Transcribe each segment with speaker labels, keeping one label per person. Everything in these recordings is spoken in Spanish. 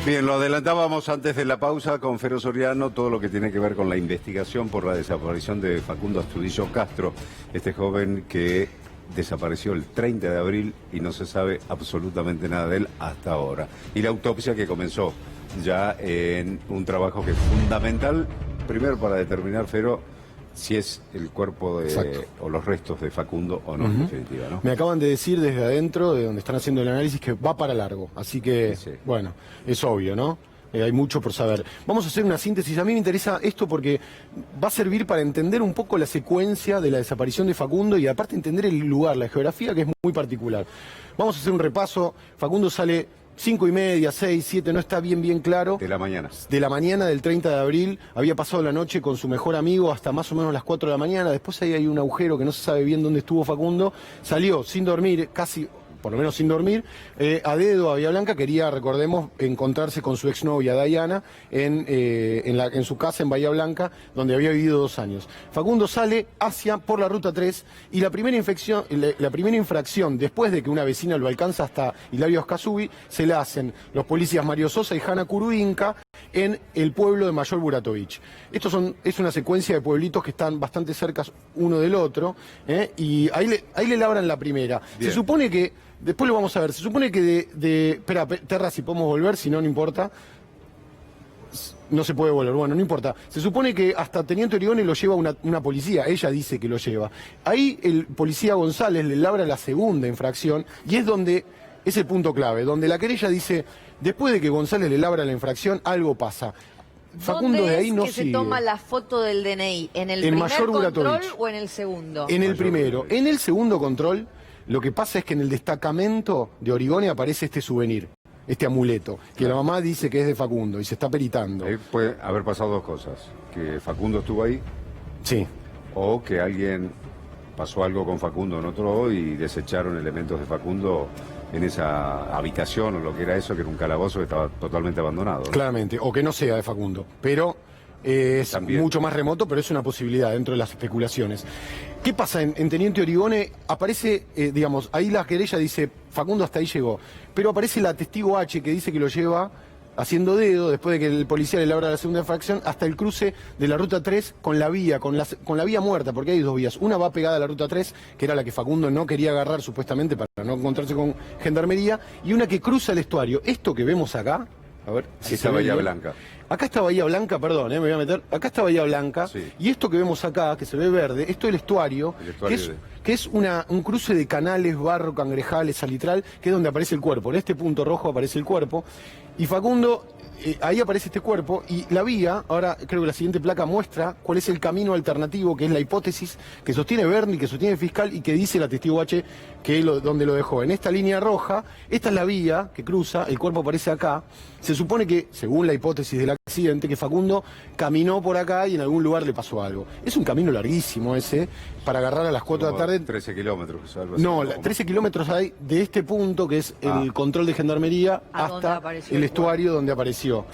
Speaker 1: Bien, lo adelantábamos antes de la pausa con Fero Soriano, todo lo que tiene que ver con la investigación por la desaparición de Facundo Astudillo Castro, este joven que desapareció el 30 de abril y no se sabe absolutamente nada de él hasta ahora. Y la autopsia que comenzó ya en un trabajo que es fundamental, primero para determinar, Fero, si es el cuerpo de, o los restos de Facundo o no, en definitiva, ¿no?
Speaker 2: Me acaban de decir desde adentro, de donde están haciendo el análisis, que va para largo. Así que, bueno, es obvio, ¿no? Hay mucho por saber. Vamos a hacer una síntesis. A mí me interesa esto porque va a servir para entender un poco la secuencia de la desaparición de Facundo y aparte entender el lugar, la geografía, que es muy particular. Vamos a hacer un repaso. Facundo sale 5:30, 6, 7, no está bien claro.
Speaker 1: De la mañana.
Speaker 2: De la mañana del 30 de abril, había pasado la noche con su mejor amigo hasta más o menos las 4 de la mañana. Después ahí hay un agujero que no se sabe bien dónde estuvo Facundo. Salió sin dormir, casi, por lo menos sin dormir, a dedo a Bahía Blanca. Quería, recordemos, encontrarse con su exnovia Diana en su casa en Bahía Blanca, donde había vivido 2 años. Facundo sale por la ruta 3 y la primera infracción, después de que una vecina lo alcanza hasta Hilario Ascasubi, se la hacen los policías Mario Sosa y Hanna Kuruinka en el pueblo de Mayor Buratovich. Es una secuencia de pueblitos que están bastante cerca uno del otro, y ahí le labran la primera. Bien. Se supone que, después lo vamos a ver, se supone que espera, Terra, si podemos volver, si no, no importa. No se puede volver, bueno, no importa. Se supone que hasta Teniente Origone lo lleva una policía, ella dice que lo lleva. Ahí el policía González le labra la segunda infracción y es el punto clave, donde la querella dice, después de que González le labra la infracción, algo pasa. Facundo de ahí no sigue.
Speaker 3: ¿Dónde es que se toma la foto del DNI? ¿En el primer control o en el segundo?
Speaker 2: En el primero. En el segundo control, lo que pasa es que en el destacamento de Origone aparece este souvenir, este amuleto, que la mamá dice que es de Facundo y se está peritando.
Speaker 1: Puede haber pasado 2 cosas, que Facundo estuvo ahí,
Speaker 2: sí,
Speaker 1: o que alguien pasó algo con Facundo en otro lado y desecharon elementos de Facundo en esa habitación o lo que era eso, que era un calabozo que estaba totalmente abandonado, ¿no?
Speaker 2: Claramente, o que no sea de Facundo, pero es también mucho más remoto, pero es una posibilidad dentro de las especulaciones. ¿Qué pasa? En Teniente Origone aparece, digamos, ahí la querella dice, Facundo hasta ahí llegó, pero aparece la testigo H que dice que lo lleva haciendo dedo, después de que el policía le labra la segunda infracción, hasta el cruce de la ruta 3 con la vía muerta, porque hay 2 vías. Una va pegada a la ruta 3, que era la que Facundo no quería agarrar supuestamente para no encontrarse con gendarmería, y una que cruza el estuario. Esto que vemos acá, a ver si
Speaker 1: está Bahía Blanca.
Speaker 2: Acá está Bahía Blanca, perdón, me voy a meter. Acá está Bahía Blanca, sí. Y esto que vemos acá, que se ve verde, esto es el estuario, que es un cruce de canales, barro, cangrejales, salitral, que es donde aparece el cuerpo. En este punto rojo aparece el cuerpo, y Facundo, ahí aparece este cuerpo, y la vía, ahora creo que la siguiente placa muestra cuál es el camino alternativo, que es la hipótesis que sostiene Berni, que sostiene el fiscal, y que dice la testigo H que donde lo dejó. En esta línea roja, esta es la vía que cruza, el cuerpo aparece acá. Se supone que, según la hipótesis del accidente, que Facundo caminó por acá y en algún lugar le pasó algo. Es un camino larguísimo ese, para agarrar a las 4 de la tarde.
Speaker 1: 13 kilómetros. Algo así.
Speaker 2: No, 13 kilómetros hay de este punto, que es el control de gendarmería, hasta el estuario donde apareció.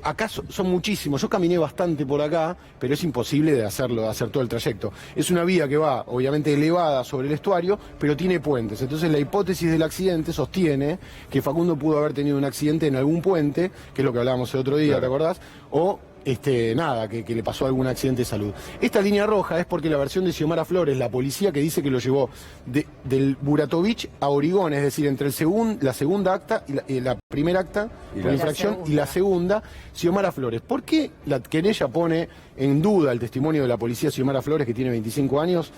Speaker 2: Acá son muchísimos, yo caminé bastante por acá, pero es imposible de hacer todo el trayecto. Es una vía que va, obviamente, elevada sobre el estuario, pero tiene puentes. Entonces la hipótesis del accidente sostiene que Facundo pudo haber tenido un accidente en algún puente, que es lo que hablábamos el otro día, claro. ¿Te acordás? O nada, que le pasó algún accidente de salud. Esta línea roja es porque la versión de Xiomara Flores, la policía que dice que lo llevó del Buratovich a Origone, es decir, entre la segunda acta y la primera acta por infracción y la segunda, Xiomara Flores. ¿Por qué la querella pone en duda el testimonio de la policía Xiomara Flores, que tiene 25 años?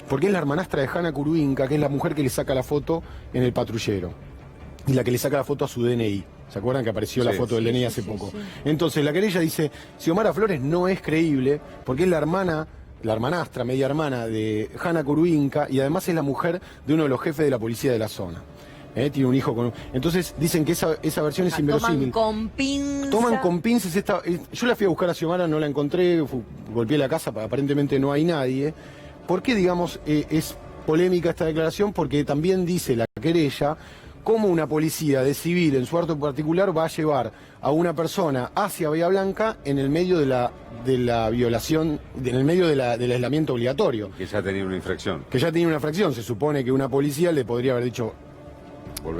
Speaker 2: Porque es la hermanastra de Hanna Kuruinka, que es la mujer que le saca la foto en el patrullero y la que le saca la foto a su DNI. ¿Se acuerdan que apareció la foto del DNI hace poco? Entonces la querella dice, Xiomara Flores no es creíble porque es la hermanastra, media hermana de Hanna Kuruinka, y además es la mujer de uno de los jefes de la policía de la zona. Tiene un hijo con... Entonces dicen que esa versión es inverosímil. Toman con pinzas esta... Yo la fui a buscar a Xiomara, no la encontré, golpeé la casa, aparentemente no hay nadie. ¿Por qué, digamos, es polémica esta declaración? Porque también dice la querella cómo una policía de civil en su acto particular va a llevar a una persona hacia Bahía Blanca en el medio de la violación, en el medio del aislamiento obligatorio.
Speaker 1: Que ya tenía una infracción.
Speaker 2: Que ya tenía una infracción. Se supone que una policía le podría haber dicho,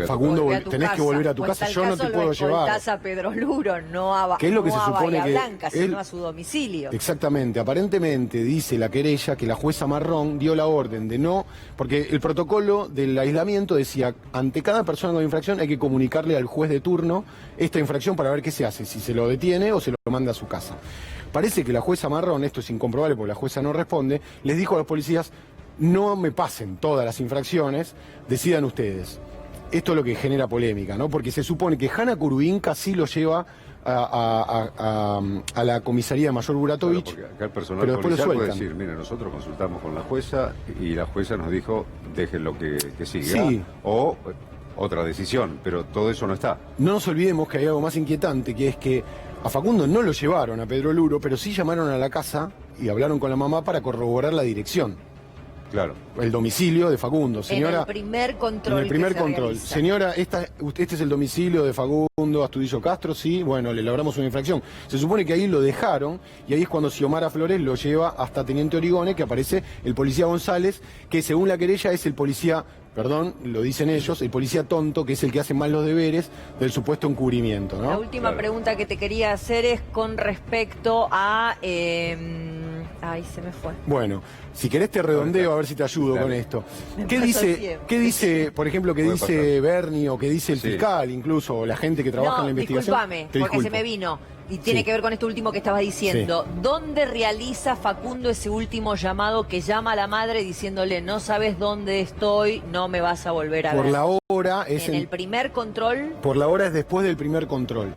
Speaker 2: Facundo, tenés que volver a tu casa, yo no te puedo llevar.
Speaker 3: A Pedro Luro, no a,
Speaker 2: ¿Qué es lo que se supone
Speaker 3: Bahía Blanca, sino a su domicilio?
Speaker 2: Exactamente, aparentemente dice la querella que la jueza Marrón dio la orden de no, porque el protocolo del aislamiento decía, ante cada persona con infracción hay que comunicarle al juez de turno esta infracción para ver qué se hace, si se lo detiene o se lo manda a su casa. Parece que la jueza Marrón, esto es incomprobable porque la jueza no responde, les dijo a los policías, no me pasen todas las infracciones, decidan ustedes. Esto es lo que genera polémica, ¿no? Porque se supone que Hanna Kurubinka sí lo lleva a la comisaría de Mayor Buratovich,
Speaker 1: claro, porque acá el personal
Speaker 2: pero después
Speaker 1: policial
Speaker 2: lo
Speaker 1: puede
Speaker 2: sueltan.
Speaker 1: decir, mira, nosotros consultamos con la jueza y la jueza nos dijo, déjenlo que siga,
Speaker 2: Sí.
Speaker 1: o otra decisión, pero todo eso no está.
Speaker 2: No nos olvidemos que hay algo más inquietante, que es que a Facundo no lo llevaron a Pedro Luro, pero sí llamaron a la casa y hablaron con la mamá para corroborar la dirección.
Speaker 1: Claro.
Speaker 2: El domicilio de Facundo. Señora,
Speaker 3: en el primer control.
Speaker 2: En el primer
Speaker 3: que se
Speaker 2: control.
Speaker 3: realiza.
Speaker 2: Señora, este es el domicilio de Facundo Astudillo Castro, sí, bueno, le logramos una infracción. Se supone que ahí lo dejaron y ahí es cuando Xiomara Flores lo lleva hasta Teniente Origone, que aparece el policía González, que según la querella es el policía, perdón, lo dicen ellos, el policía tonto, que es el que hace mal los deberes del supuesto encubrimiento, ¿no?
Speaker 3: La última pregunta que te quería hacer es con respecto a... Ay, se me fue.
Speaker 2: Bueno, si querés te redondeo a ver si te ayudo con esto. ¿Qué dice, por ejemplo, qué dice Bernie o qué dice el fiscal, incluso, o la gente que trabaja en la investigación?
Speaker 3: Discúlpame, porque se me vino. Y tiene que ver con esto último que estabas diciendo. ¿Dónde realiza Facundo ese último llamado que llama a la madre diciéndole, no sabes dónde estoy, no me vas a volver a ver?
Speaker 2: Por la hora es
Speaker 3: ¿En el primer control?
Speaker 2: Por la hora es después del primer control.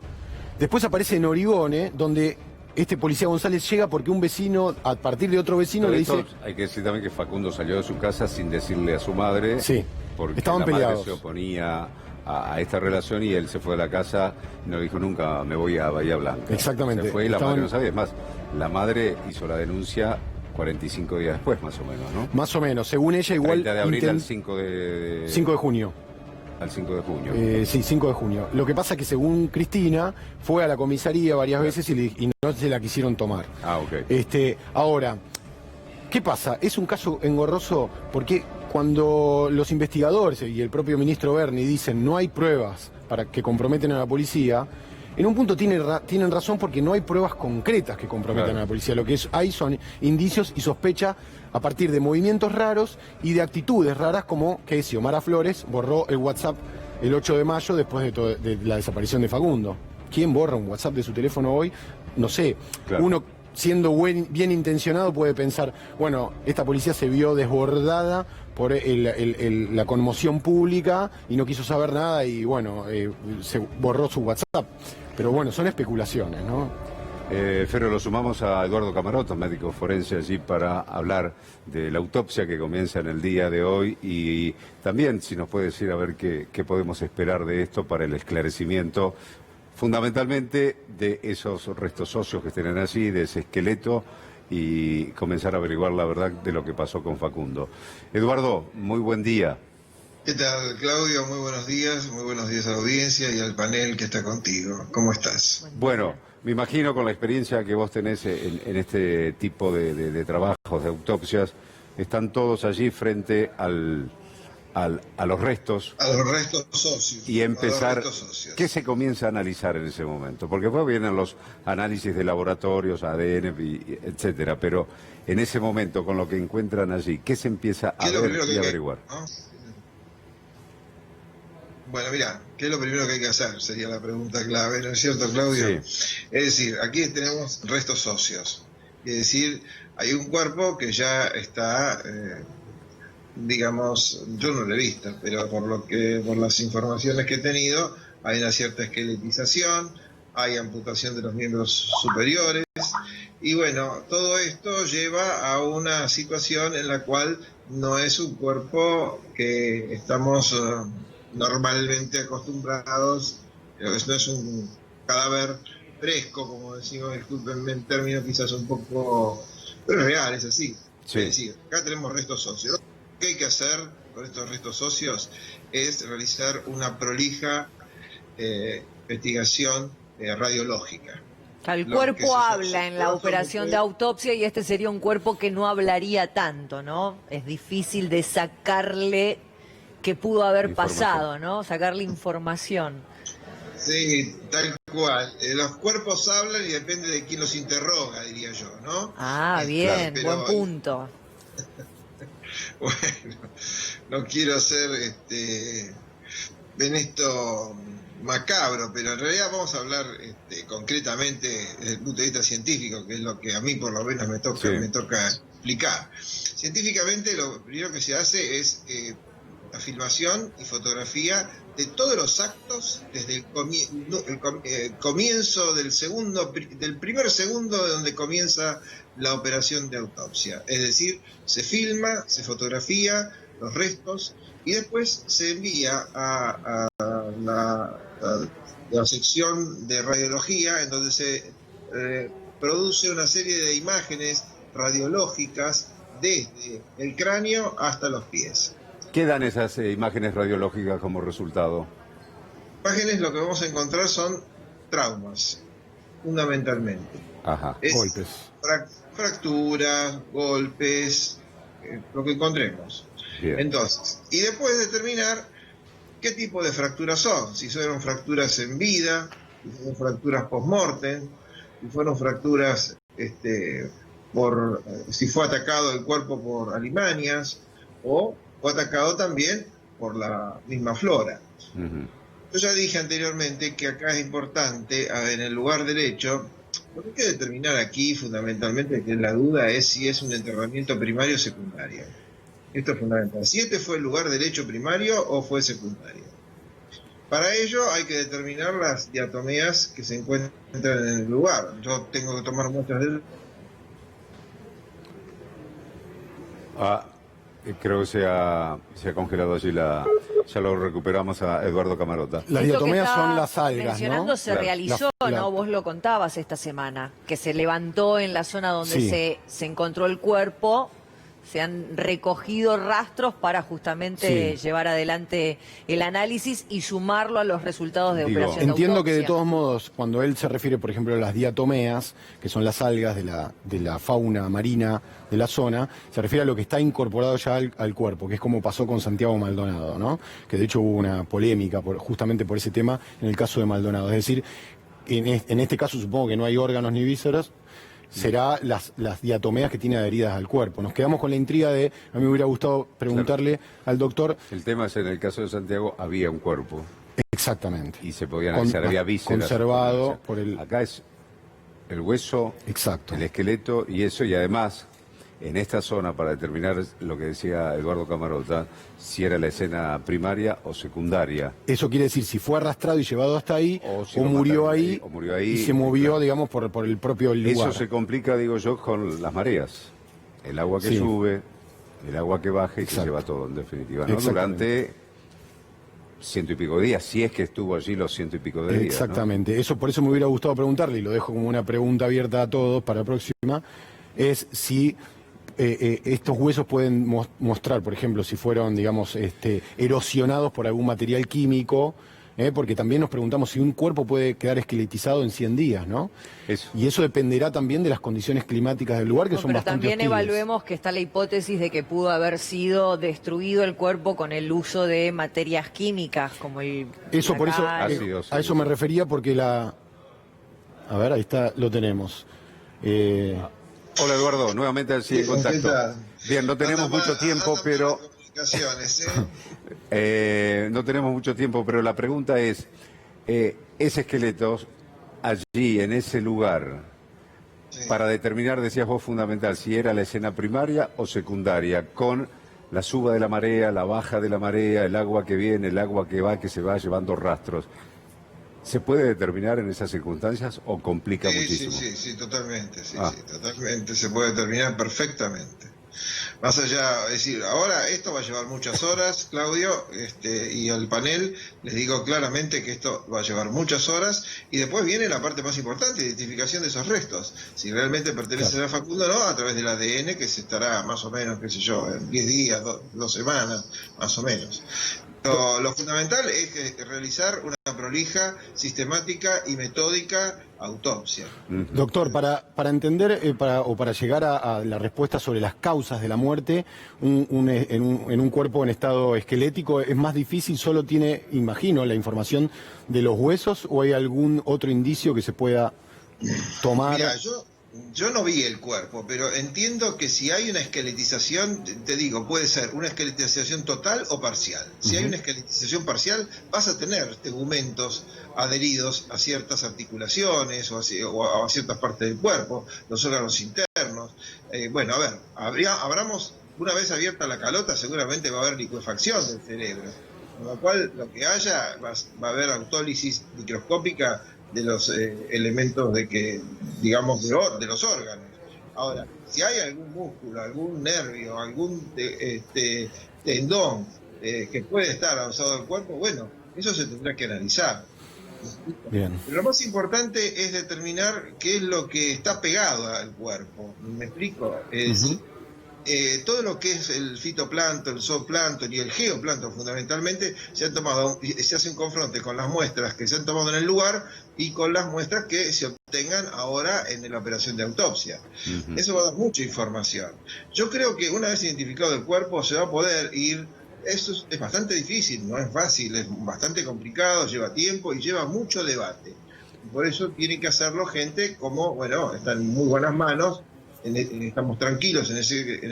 Speaker 2: Después aparece en Origone, donde este policía González llega porque un vecino, a partir de otro vecino, le dice...
Speaker 1: Hay que decir también que Facundo salió de su casa sin decirle a su madre.
Speaker 2: Sí,
Speaker 1: porque
Speaker 2: estaban
Speaker 1: la
Speaker 2: peleados.
Speaker 1: madre se oponía a esta relación y él se fue de la casa y no dijo nunca me voy a Bahía Blanca.
Speaker 2: Exactamente.
Speaker 1: Se fue y la madre no sabía. Es más, la madre hizo la denuncia 45 días después, más o menos, ¿no?
Speaker 2: Más o menos. Según ella, igual...
Speaker 1: 30 de abril al 5 de...
Speaker 2: 5 de junio.
Speaker 1: Al 5 de junio.
Speaker 2: Sí, 5 de junio. Lo que pasa es que según Cristina, fue a la comisaría varias veces y no se la quisieron tomar.
Speaker 1: Ah, ok.
Speaker 2: Ahora, ¿qué pasa? Es un caso engorroso porque cuando los investigadores y el propio ministro Berni dicen no hay pruebas para que comprometen a la policía, en un punto tienen razón porque no hay pruebas concretas que comprometan a la policía. Lo que hay son indicios y sospecha a partir de movimientos raros y de actitudes raras, como que Xiomara Flores borró el WhatsApp el 8 de mayo después de la desaparición de Facundo. ¿Quién borra un WhatsApp de su teléfono hoy? No sé.
Speaker 1: Claro.
Speaker 2: Uno, siendo bien intencionado, puede pensar, bueno, esta policía se vio desbordada por la conmoción pública y no quiso saber nada y, bueno, se borró su WhatsApp. Pero bueno, son especulaciones, ¿no?
Speaker 1: Fero, lo sumamos a Eduardo Camaroto, médico forense, allí para hablar de la autopsia que comienza en el día de hoy y también si nos puede decir a ver qué podemos esperar de esto para el esclarecimiento, fundamentalmente de esos restos óseos que tienen allí, de ese esqueleto y comenzar a averiguar la verdad de lo que pasó con Facundo. Eduardo, muy buen día.
Speaker 4: ¿Qué tal, Claudio? Muy buenos días a la audiencia y al panel que está contigo. ¿Cómo estás?
Speaker 1: Bueno, me imagino con la experiencia que vos tenés en este tipo de trabajos, de autopsias, están todos allí frente a los restos.
Speaker 4: A los restos óseos.
Speaker 1: Y empezar, ¿qué se comienza a analizar en ese momento? Porque después vienen los análisis de laboratorios, ADN, etcétera, pero en ese momento, con lo que encuentran allí, ¿qué se empieza a ver y averiguar?
Speaker 4: ¿No? Bueno, mira, ¿qué es lo primero que hay que hacer? Sería la pregunta clave, ¿no es cierto, Claudio? Sí. Es decir, aquí tenemos restos óseos. Es decir, hay un cuerpo que ya está, digamos, yo no lo he visto, pero por las informaciones que he tenido, hay una cierta esqueletización, hay amputación de los miembros superiores, y bueno, todo esto lleva a una situación en la cual no es un cuerpo que estamos... normalmente acostumbrados, no es un cadáver fresco, como decimos, discúlpenme el término quizás un poco, pero es real, es así. Sí. Es decir, acá tenemos restos óseos. Lo que hay que hacer con estos restos óseos es realizar una prolija investigación radiológica.
Speaker 3: El cuerpo habla en la operación de autopsia y este sería un cuerpo que no hablaría tanto, ¿no? Es difícil de sacarle que pudo haber pasado, ¿no? Sacarle información.
Speaker 4: Sí, tal cual. Los cuerpos hablan y depende de quién los interroga, diría yo, ¿no?
Speaker 3: Ah, bien,
Speaker 4: Pero,
Speaker 3: buen punto.
Speaker 4: bueno, no quiero ser en esto macabro, pero en realidad vamos a hablar concretamente desde el punto de vista científico, que es lo que a mí por lo menos me toca explicar. Científicamente lo primero que se hace es la filmación y fotografía de todos los actos desde el comienzo del primer segundo de donde comienza la operación de autopsia. Es decir, se filma, se fotografía los restos y después se envía a la sección de radiología, en donde se produce una serie de imágenes radiológicas desde el cráneo hasta los pies.
Speaker 1: ¿Qué dan esas imágenes radiológicas como resultado?
Speaker 4: Imágenes, lo que vamos a encontrar son traumas, fundamentalmente.
Speaker 1: Ajá,
Speaker 2: golpes.
Speaker 4: Fracturas, golpes, lo que encontremos.
Speaker 1: Bien.
Speaker 4: Entonces, y después determinar qué tipo de fracturas son, si fueron fracturas en vida, si fueron fracturas post-mortem, si fueron fracturas si fue atacado el cuerpo por alimañas o fue atacado también por la misma flora.
Speaker 1: Uh-huh.
Speaker 4: Yo ya dije anteriormente que acá es importante, en el lugar del hecho, lo que hay que determinar aquí fundamentalmente, que la duda es si es un enterramiento primario o secundario. Esto es fundamental. Si fue el lugar del hecho primario o fue secundario. Para ello hay que determinar las diatomeas que se encuentran en el lugar. Yo tengo que tomar muestras del...
Speaker 1: Creo que se ha congelado allí ya lo recuperamos a Eduardo Camarota.
Speaker 2: Las diatomeas son las algas,
Speaker 3: mencionando,
Speaker 2: ¿no?
Speaker 3: se realizó, ¿no? Vos lo contabas esta semana, que se levantó en la zona donde se encontró el cuerpo. Se han recogido rastros para justamente llevar adelante el análisis y sumarlo a los resultados de operación de
Speaker 2: Entiendo
Speaker 3: autopsia.
Speaker 2: que de todos modos, cuando él se refiere, por ejemplo, a las diatomeas, que son las algas de la fauna marina de la zona, se refiere a lo que está incorporado ya al cuerpo, que es como pasó con Santiago Maldonado, ¿no? Que de hecho hubo una polémica justamente por ese tema en el caso de Maldonado. Es decir, en este caso supongo que no hay órganos ni vísceras, será las diatomeas que tiene adheridas al cuerpo. Nos quedamos con la intriga de, a mí me hubiera gustado preguntarle al doctor...
Speaker 1: El tema es, en el caso de Santiago, había un cuerpo.
Speaker 2: Exactamente.
Speaker 1: Y se podía analizar, había vísceras.
Speaker 2: Conservado por el...
Speaker 1: Acá es el hueso,
Speaker 2: exacto,
Speaker 1: el esqueleto y eso, y además, en esta zona, para determinar lo que decía Eduardo Camarota, si era la escena primaria o secundaria.
Speaker 2: Eso quiere decir si fue arrastrado y llevado hasta ahí,
Speaker 1: si
Speaker 2: o murió ahí,
Speaker 1: y
Speaker 2: se movió, digamos, por el propio lugar.
Speaker 1: Eso se complica, digo yo, con las mareas. El agua que sube, el agua que baja y se lleva todo, en definitiva, ¿no? Durante 100 y pico de días, si es que estuvo allí los 100 y pico de días.
Speaker 2: Exactamente. ¿No? Eso, por eso me hubiera gustado preguntarle, y lo dejo como una pregunta abierta a todos para la próxima, es si... estos huesos pueden mostrar, por ejemplo, si fueron, digamos, erosionados por algún material químico, porque también nos preguntamos si un cuerpo puede quedar esqueletizado en 100 días, ¿no? Y eso dependerá también de las condiciones climáticas del lugar, que son bastante
Speaker 3: también
Speaker 2: hostiles.
Speaker 3: evaluemos que está la hipótesis de que pudo haber sido destruido el cuerpo con el uso de materias químicas, como el...
Speaker 2: Eso, por eso,
Speaker 1: ácidos,
Speaker 2: a eso me refería, porque la... A ver, ahí está, lo tenemos.
Speaker 1: Hola Eduardo, nuevamente al en contacto. Bien, no tenemos mucho tiempo, pero... no tenemos mucho tiempo, pero la pregunta es, ese esqueleto allí, en ese lugar, para determinar, decías vos, fundamental, si era la escena primaria o secundaria, con la suba de la marea, la baja de la marea, el agua que viene, el agua que va, que se va llevando rastros. ¿Se puede determinar en esas circunstancias o complica muchísimo?
Speaker 4: Sí, totalmente, totalmente, se puede determinar perfectamente. Más allá, es decir, ahora esto va a llevar muchas horas, Claudio, y al panel les digo claramente que esto va a llevar muchas horas, y después viene la parte más importante, identificación de esos restos, si realmente pertenecen a Facundo o no, a través del ADN, que se estará más o menos, qué sé yo, en 10 días, 2 semanas, más o menos. lo fundamental es realizar una prolija, sistemática y metódica autopsia.
Speaker 2: Doctor, para entender o para llegar a la respuesta sobre las causas de la muerte, en un cuerpo en estado esquelético es más difícil, solo tiene, imagino, la información de los huesos, o hay algún otro indicio que se pueda tomar.
Speaker 4: Mira, yo no vi el cuerpo, pero entiendo que si hay una esqueletización, te digo, puede ser una esqueletización total o parcial. Si hay una esqueletización parcial, vas a tener tegumentos adheridos a ciertas articulaciones o a ciertas partes del cuerpo, los órganos internos. Bueno, a ver, abramos, una vez abierta la calota, seguramente va a haber licuefacción del cerebro, con lo cual lo que haya va a haber autólisis microscópica de los elementos digamos, de los órganos. Ahora, si hay algún músculo, algún nervio, algún tendón que puede estar adosado al cuerpo, bueno, eso se tendrá que analizar.
Speaker 2: Bien.
Speaker 4: Pero lo más importante es determinar qué es lo que está pegado al cuerpo. ¿Me explico? Todo lo que es el fitoplancton, el zooplancton y el geoplancton fundamentalmente se hace un confronte con las muestras que se han tomado en el lugar y con las muestras que se obtengan ahora en la operación de autopsia. Eso va a dar mucha información. Yo creo que una vez identificado el cuerpo se va a poder ir. Eso es bastante difícil, no es fácil, es bastante complicado, lleva tiempo y lleva mucho debate. Por eso tiene que hacerlo gente como, bueno, está en muy buenas manos. Estamos tranquilos en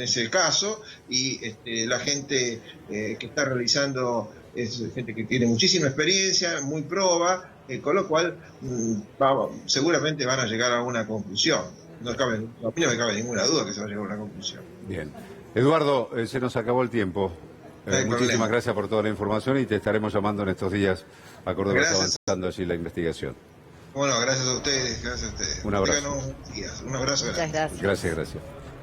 Speaker 4: ese caso, y la gente que está realizando es gente que tiene muchísima experiencia, muy proba, con lo cual seguramente van a llegar a una conclusión. A mí no me cabe ninguna duda que se va a llegar a una conclusión.
Speaker 1: Bien. Eduardo, se nos acabó el tiempo. Muchísimas gracias por toda la información y te estaremos llamando en estos días a Córdoba, avanzando allí la investigación.
Speaker 4: Bueno, gracias a ustedes, gracias a ustedes.
Speaker 1: Un abrazo.
Speaker 4: Un abrazo.
Speaker 1: Gracias.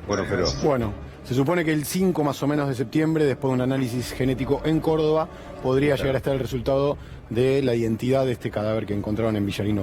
Speaker 1: Bueno, pero...
Speaker 2: Bueno, se supone que el 5 más o menos de septiembre, después de un análisis genético en Córdoba, podría llegar a estar el resultado de la identidad de este cadáver que encontraron en Villarino.